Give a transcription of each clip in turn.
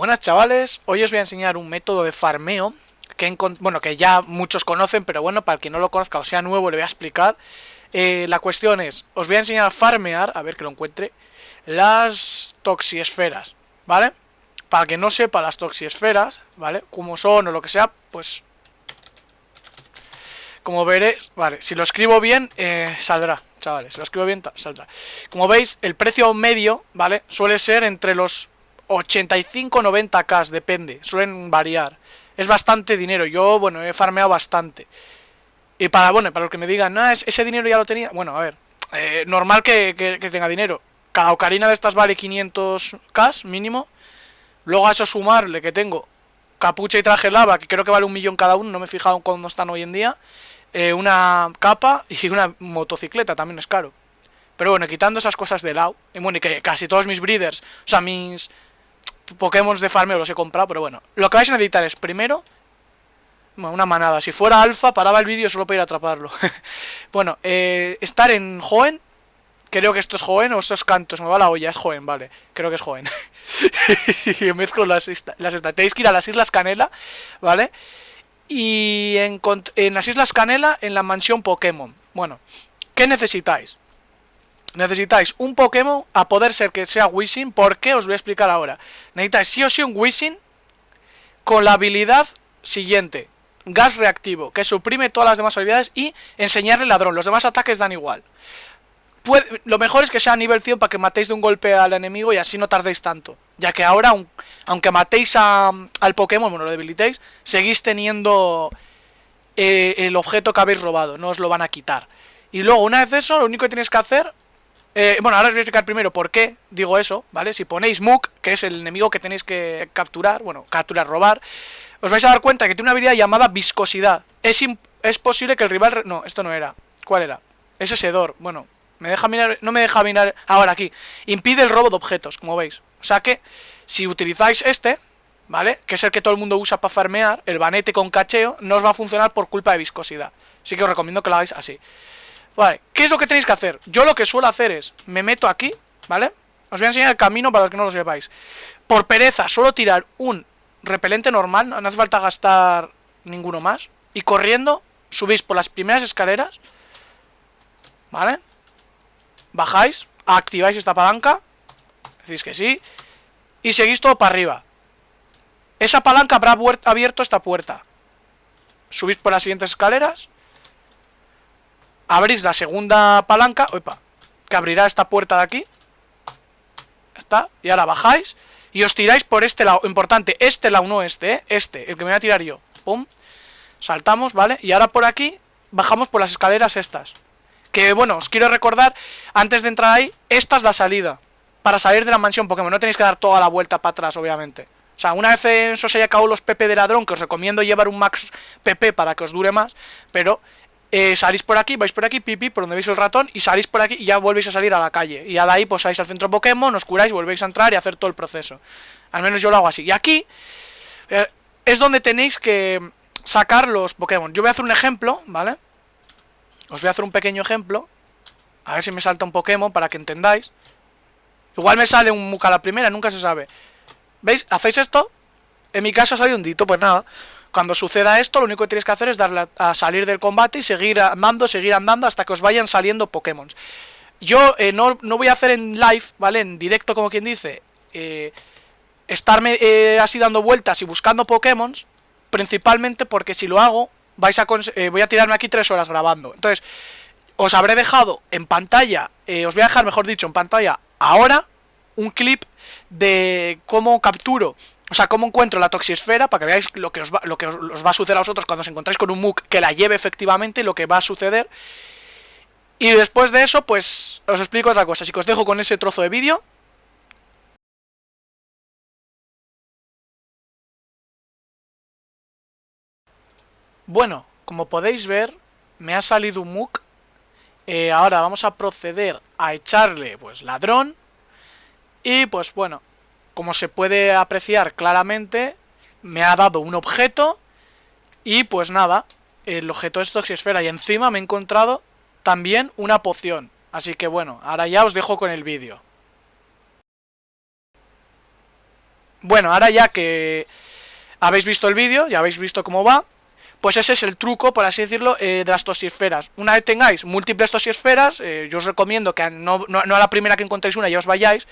Buenas chavales, hoy os voy a enseñar un método de farmeo que ya muchos conocen, pero bueno, para el que no lo conozca o sea nuevo le voy a explicar. La cuestión es, os voy a enseñar a farmear, a ver que lo encuentre, las toxiesferas, ¿vale? Para el que no sepa las toxiesferas, ¿vale? Cómo son o lo que sea, pues como veréis, vale, si lo escribo bien, saldrá, chavales, si lo escribo bien, saldrá. Como veis, el precio medio, ¿vale? Suele ser entre los 85-90k, depende, suelen variar. Es bastante dinero, yo, bueno, he farmeado bastante. Y para los que me digan, no, ese dinero ya lo tenía, bueno, a ver, normal que tenga dinero. Cada ocarina de estas vale 500k mínimo. Luego a eso sumarle que tengo capucha y traje lava, que creo que vale 1.000.000 cada uno, no me he fijado en cuándo están hoy en día. Una capa y una motocicleta, también es caro. Pero bueno, quitando esas cosas de lado, y bueno, y que casi todos mis breeders, o sea, mis Pokémon de farmeo los he comprado, pero bueno, lo que vais a necesitar es primero una manada. Si fuera alfa, paraba el vídeo solo para ir a atraparlo. Bueno, estar en Hoenn. Creo que esto es Hoenn o esto es Cantos. Me va la olla, es Hoenn, vale. Creo que es Hoenn. Mezclo las islas. Tenéis que ir a las Islas Canela, ¿vale? Y en las Islas Canela, en la mansión Pokémon. Bueno, ¿qué necesitáis? Necesitáis un Pokémon, a poder ser que sea Wishing. ¿Por qué? Os voy a explicar ahora. Necesitáis sí o sí un Wishing con la habilidad siguiente: gas reactivo, que suprime todas las demás habilidades, y enseñarle ladrón. Los demás ataques dan igual. Lo mejor es que sea a nivel 100 para que matéis de un golpe al enemigo y así no tardéis tanto. Ya que ahora, aunque matéis al Pokémon, bueno, lo debilitéis, seguís teniendo el objeto que habéis robado. No os lo van a quitar. Y luego, una vez eso, lo único que tenéis que hacer... bueno, ahora os voy a explicar primero por qué digo eso, ¿vale? Si ponéis Muk, que es el enemigo que tenéis que capturar, bueno, capturar, robar, os vais a dar cuenta que tiene una habilidad llamada viscosidad. Es posible que el rival... No, esto no era. ¿Cuál era? Es Sedor. Bueno, me deja mirar... No me deja mirar... Ahora aquí. Impide el robo de objetos, como veis. O sea que, si utilizáis este, ¿vale? Que es el que todo el mundo usa para farmear, el banete con cacheo, no os va a funcionar por culpa de viscosidad. Así que os recomiendo que lo hagáis así. Vale, ¿qué es lo que tenéis que hacer? Yo lo que suelo hacer es, me meto aquí, ¿vale? Os voy a enseñar el camino para los que no lo sepáis. Por pereza, suelo tirar un repelente normal, no hace falta gastar ninguno más. Y corriendo, subís por las primeras escaleras, ¿vale? Bajáis, activáis esta palanca, decís que sí, y seguís todo para arriba. Esa palanca habrá abierto esta puerta. Subís por las siguientes escaleras, abrís la segunda palanca, opa, que abrirá esta puerta de aquí. Está, y ahora bajáis y os tiráis por este lado. Importante, este lado, no este, este, el que me voy a tirar yo. Pum, saltamos, ¿vale? Y ahora por aquí bajamos por las escaleras estas. Que bueno, os quiero recordar, antes de entrar ahí, esta es la salida para salir de la mansión Pokémon. No tenéis que dar toda la vuelta para atrás, obviamente. O sea, una vez eso se haya acabado los PP de ladrón, que os recomiendo llevar un max PP para que os dure más, pero... salís por aquí, vais por aquí, pipi, por donde veis el ratón, y salís por aquí y ya volvéis a salir a la calle. Y ya de ahí pues salís al centro Pokémon, os curáis, volvéis a entrar y hacer todo el proceso. Al menos yo lo hago así. Y aquí es donde tenéis que sacar los Pokémon. Yo voy a hacer un ejemplo, ¿vale? Os voy a hacer un pequeño ejemplo. A ver si me salta un Pokémon para que entendáis. Igual me sale un Muk a la primera, nunca se sabe. ¿Veis? Hacéis esto. En mi caso ha salido un Dito, pues nada. Cuando suceda esto, lo único que tenéis que hacer es darle a salir del combate y seguir andando hasta que os vayan saliendo Pokémon. Yo no voy a hacer en live, ¿vale? En directo, como quien dice, estarme así dando vueltas y buscando Pokémon, principalmente porque si lo hago, voy a tirarme aquí 3 horas grabando. Entonces, os habré dejado en pantalla, os voy a dejar, mejor dicho, en pantalla ahora un clip de cómo capturo, o sea, cómo encuentro la toxiesfera, para que veáis lo que os va a suceder a vosotros cuando os encontráis con un Muk que la lleve efectivamente y lo que va a suceder. Y después de eso, pues os explico otra cosa. Así que os dejo con ese trozo de vídeo. Bueno, como podéis ver, me ha salido un Muk. Ahora vamos a proceder a echarle, pues, ladrón. Y pues bueno, como se puede apreciar claramente, me ha dado un objeto. Y pues nada, el objeto es toxiesfera. Y encima me he encontrado también una poción. Así que bueno, ahora ya os dejo con el vídeo. Bueno, ahora ya que habéis visto el vídeo, ya habéis visto cómo va, pues ese es el truco, por así decirlo, de las toxiesferas. Una vez tengáis múltiples toxiesferas, yo os recomiendo que no a la primera que encontréis una ya os vayáis.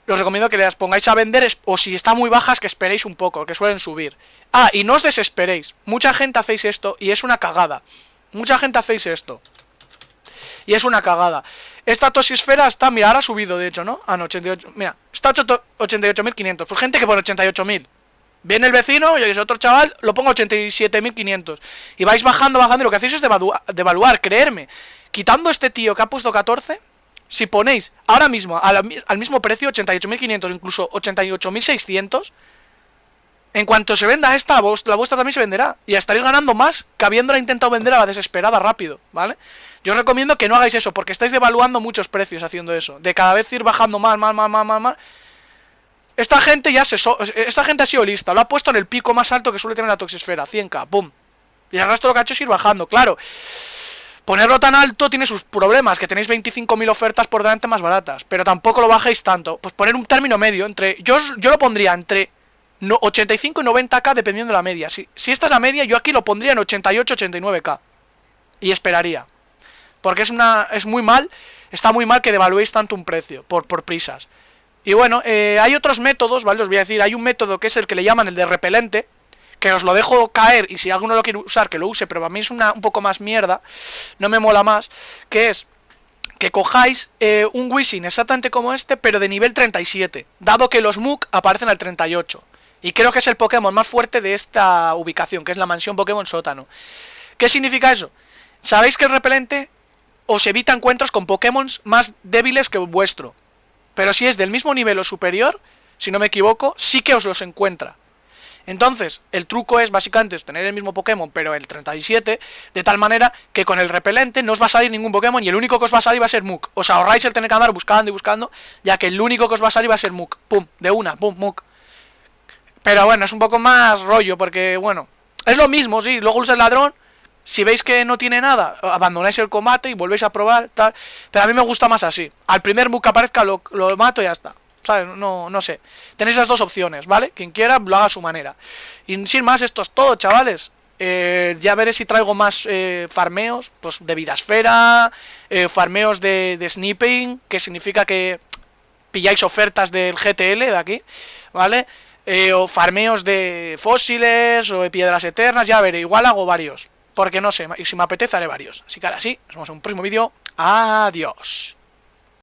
Os recomiendo que las pongáis a vender, o si está muy bajas, que esperéis un poco, que suelen subir. Ah, y no os desesperéis. Mucha gente hacéis esto y es una cagada. Mucha gente hacéis esto y es una cagada. Esta toxiesfera está, mira, ahora ha subido de hecho, ¿no? Ah, no, 88, mira, está 88.500. Pues gente que pone 88.000. Viene el vecino, yo que sé, otro chaval, lo pongo a 87.500. Y vais bajando, bajando, y lo que hacéis es devaluar, creerme. Quitando este tío que ha puesto 14, si ponéis ahora mismo al mismo precio, 88.500, incluso 88.600, en cuanto se venda esta, la vuestra también se venderá. Y estaréis ganando más que habiéndola intentado vender a la desesperada rápido, ¿vale? Yo os recomiendo que no hagáis eso, porque estáis devaluando muchos precios haciendo eso. De cada vez ir bajando más. Esta gente ha sido lista, lo ha puesto en el pico más alto que suele tener la toxisfera, 100k, pum. Y el resto lo que ha hecho es ir bajando, claro. Ponerlo tan alto tiene sus problemas, que tenéis 25.000 ofertas por delante más baratas, pero tampoco lo bajéis tanto. Pues poner un término medio entre... Yo lo pondría entre 85 y 90k dependiendo de la media. Si esta es la media, yo aquí lo pondría en 88-89k. Y esperaría. Porque es muy mal, está muy mal que devaluéis tanto un precio por prisas. Y bueno, hay otros métodos, ¿vale? Os voy a decir, hay un método que es el que le llaman el de repelente, que os lo dejo caer, y si alguno lo quiere usar, que lo use, pero para mí es un poco más mierda, no me mola más, que es que cojáis un Wishing exactamente como este, pero de nivel 37, dado que los Muk aparecen al 38, y creo que es el Pokémon más fuerte de esta ubicación, que es la mansión Pokémon Sótano. ¿Qué significa eso? Sabéis que el repelente os evita encuentros con Pokémon más débiles que el vuestro, pero si es del mismo nivel o superior, si no me equivoco, sí que os los encuentra. Entonces, el truco es básicamente tener el mismo Pokémon, pero el 37, de tal manera que con el repelente no os va a salir ningún Pokémon y el único que os va a salir va a ser Muk. Os ahorráis el tener que andar buscando y buscando, ya que el único que os va a salir va a ser Muk. Pum, de una, pum, Muk. Pero bueno, es un poco más rollo, porque bueno, es lo mismo, sí, luego usáis el ladrón. Si veis que no tiene nada, abandonáis el combate y volvéis a probar, tal. Pero a mí me gusta más así. Al primer Muk que aparezca lo mato y ya está. ¿Sabes? No sé. Tenéis las dos opciones, ¿vale? Quien quiera lo haga a su manera. Y sin más, esto es todo, chavales. Ya veré si traigo más farmeos, pues de Vidasfera, farmeos de sniping, que significa que pilláis ofertas del GTL de aquí, ¿vale? O farmeos de fósiles o de piedras eternas, ya veré. Igual hago varios. Porque no sé, y si me apetece haré varios. Así que ahora sí, nos vemos en un próximo vídeo. Adiós.